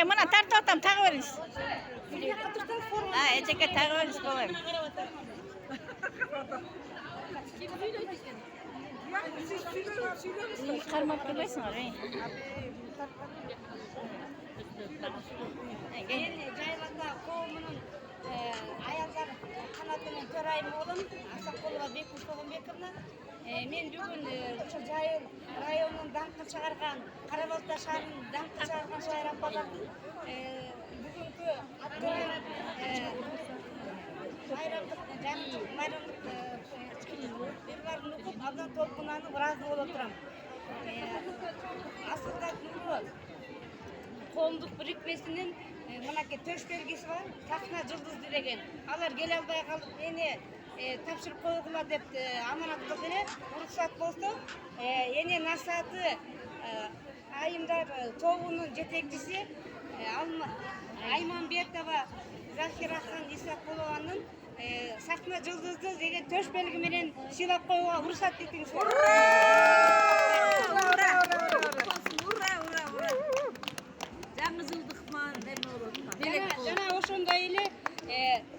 Mına tart atam tağı veriniz. Eceke tağı veriniz balayım. Karmak kılıyorsun orayı. Жайларда коомунун аялдар канатынын төрайымы болом. Асанкулова Бекмуш Тогонбековна. Мен бүгүн ушул Жайыл районунун даңкын чыгарган, Кара Балта шаарынын даңкын чыгарган шайыр аппадардын бүгүнкү байрамдык ырларын угуп абдан толкунанып ыраазы болуп турам. Асылбек Нуру коомдук бирикмесинин мынакей төш белгиси бар, Сахна Жылдызды деген. Алар келе албай калып, эне тапшырып койгула деп аманаттык эле уруксат болсо, эне насааты айымдар тобунун жетекчиси Айманбетова Захирахан Исакулованын Сахна Жылдызды деген төш белги менен сыйлап коюуга уруксат этиңиз. Жана ошондой эле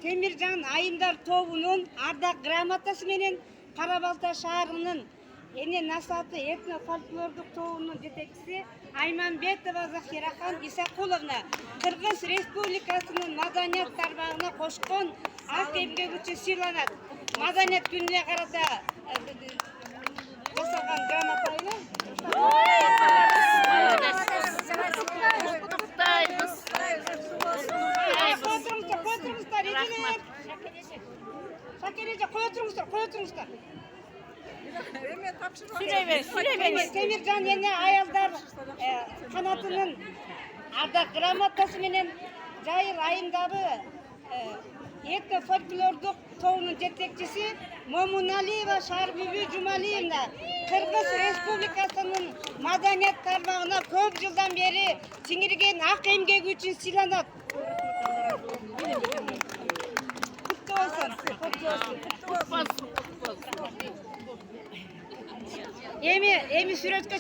Темиржан айымдар тобунун ардак грамотасы менен Кара Балта шаарынын эне насааты этно фольклордук тобунун жетекчиси Айманбетова Захирахан Исакуловна Кыргыз Республикасынын маданият тармагына кошкон ак эмгек үчүн сыйланат. Маданият күнүнө карата жасалган грамота эле. Шакереже кое туруңуздар. Темиржан эне аялдар канатынын ардак грамотасы менен Жайыл айымдары этно фольклордук тобунун жетекчиси Момуналиева Шарбүбү Жумалиевна Кыргыз Республикасынын маданият тармагына көп жылдан бери сиңирген ак эмгеги үчүн сыйланат. Эми сүрөткө